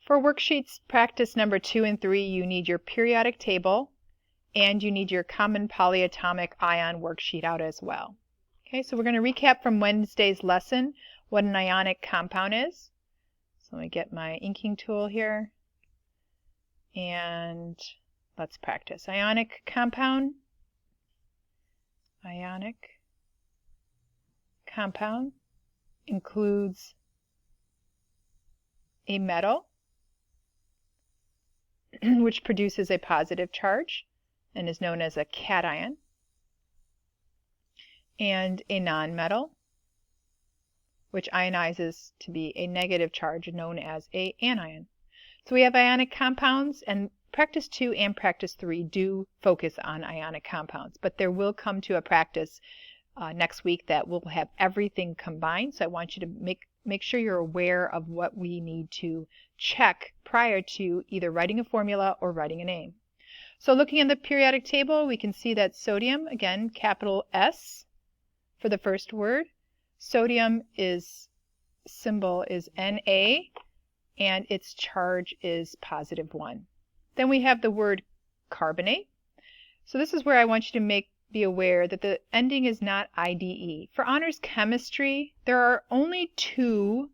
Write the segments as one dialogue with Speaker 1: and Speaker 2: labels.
Speaker 1: For worksheets practice number 2 and 3, you need your periodic table and you need your common polyatomic ion worksheet out as well. Okay, so we're going to recap from Wednesday's lesson what an ionic compound is. So let me get my inking tool here and let's practice. Ionic compound. Ionic compound includes a metal which produces a positive charge and is known as a cation, and a nonmetal which ionizes to be a negative charge known as an anion. So we have ionic compounds, and practice 2 and practice 3 do focus on ionic compounds, but there will come to a practice next week that will have everything combined. So I want you to make sure you're aware of what we need to check prior to either writing a formula or writing a name. So looking at the periodic table, we can see that sodium, again, capital S for the first word. Sodium is symbol is Na, and its charge is positive 1. Then we have the word carbonate. So this is where I want you to be aware that the ending is not IDE. For honors chemistry, there are only 2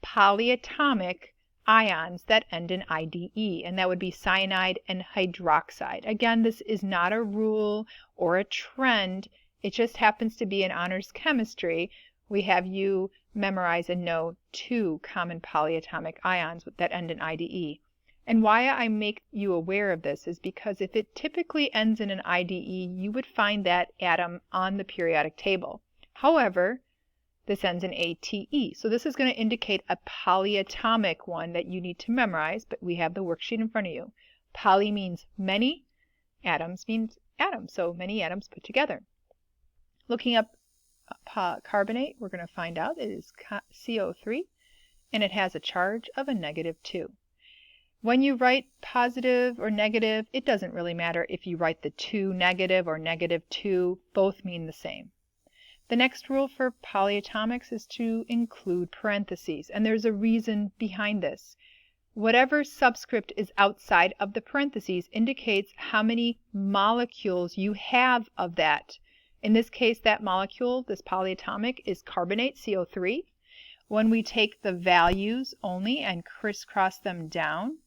Speaker 1: polyatomic ions that end in IDE, and that would be cyanide and hydroxide. Again, this is not a rule or a trend. It just happens to be in honors chemistry. We have you memorize and know 2 common polyatomic ions that end in IDE. And why I make you aware of this is because if it typically ends in an IDE, you would find that atom on the periodic table. However, this ends in ATE. So this is going to indicate a polyatomic one that you need to memorize, but we have the worksheet in front of you. Poly means many, atoms means atoms, so many atoms put together. Looking up carbonate, we're going to find out it is CO3, and it has a charge of a -2. When you write positive or negative, it doesn't really matter if you write the 2 negative or -2, both mean the same. The next rule for polyatomics is to include parentheses, and there's a reason behind this. Whatever subscript is outside of the parentheses indicates how many molecules you have of that. In this case, that molecule, this polyatomic, is carbonate, CO3. When we take the values only and crisscross them down,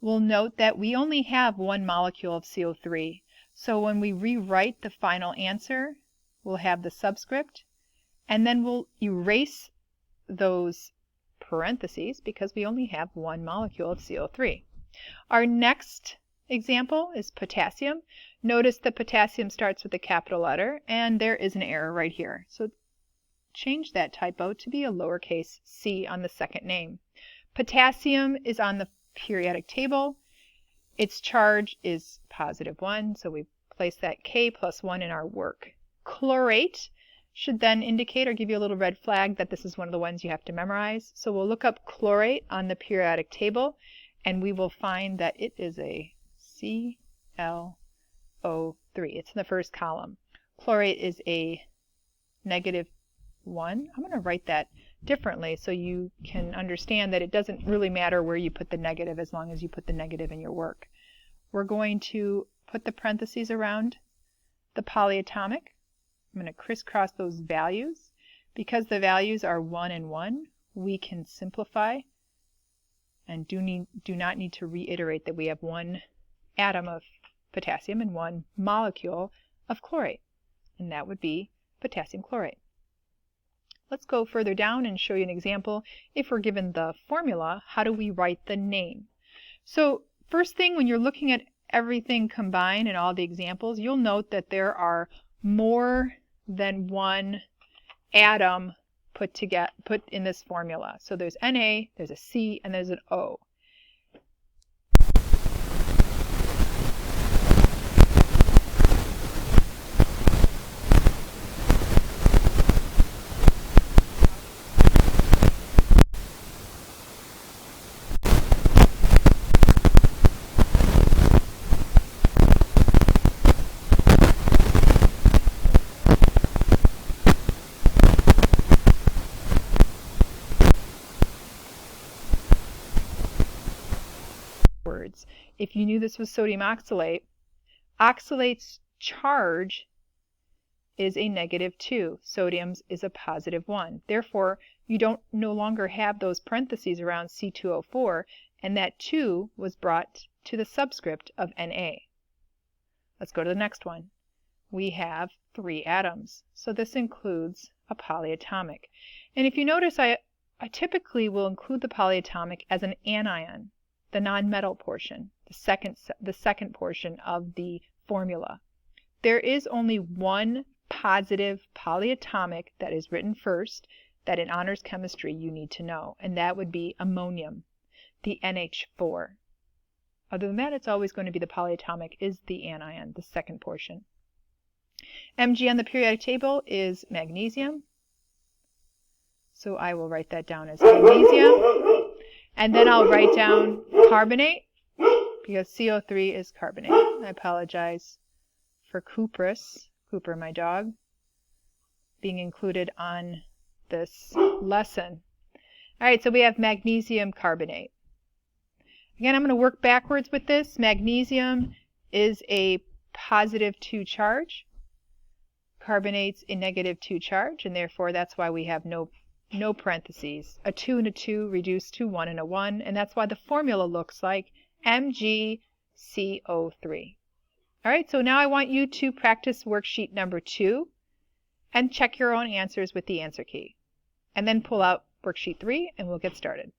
Speaker 1: we'll note that we only have 1 molecule of CO3. So when we rewrite the final answer, we'll have the subscript, and then we'll erase those parentheses because we only have 1 molecule of CO3. Our next example is potassium. Notice that potassium starts with a capital letter, and there is an error right here. So change that typo to be a lowercase c on the second name. Potassium is on the periodic table. Its charge is +1, so we place that K plus 1 in our work. Chlorate should then indicate or give you a little red flag that this is one of the ones you have to memorize. So we'll look up chlorate on the periodic table, and we will find that it is a ClO3. It's in the first column. Chlorate is a -1. I'm going to write that differently so you can understand that it doesn't really matter where you put the negative as long as you put the negative in your work. We're going to put the parentheses around the polyatomic. I'm going to crisscross those values. Because the values are 1 and 1, we can simplify and do not need to reiterate that we have 1 atom of potassium and 1 molecule of chlorate, and that would be potassium chlorate. Let's go further down and show you an example. If we're given the formula, how do we write the name? So first thing, when you're looking at everything combined and all the examples, you'll note that there are more than 1 atom put in this formula. So there's Na, there's a C, and there's an O. words. If you knew this was sodium oxalate, oxalate's charge is a -2. Sodium's is a +1. Therefore, you don't no longer have those parentheses around C2O4, and that 2 was brought to the subscript of Na. Let's go to the next one. We have 3 atoms, so this includes a polyatomic. And if you notice, I typically will include the polyatomic as an anion, the nonmetal portion, the second portion of the formula. There is only one positive polyatomic that is written first that in honors chemistry you need to know, and that would be ammonium, the NH4. Other than that, it's always going to be the polyatomic is the anion, the second portion. Mg on the periodic table is magnesium. So I will write that down as magnesium. And then I'll write down carbonate, because CO3 is carbonate. I apologize for Cooper, my dog, being included on this lesson. All right, so we have magnesium carbonate. Again, I'm going to work backwards with this. Magnesium is a +2 charge. Carbonate's a -2 charge, and therefore that's why we have no parentheses. A 2 and a 2 reduced to 1 and a 1, and that's why the formula looks like MgCO3. All right, so now I want you to practice worksheet number 2 and check your own answers with the answer key. And then pull out worksheet 3 and we'll get started.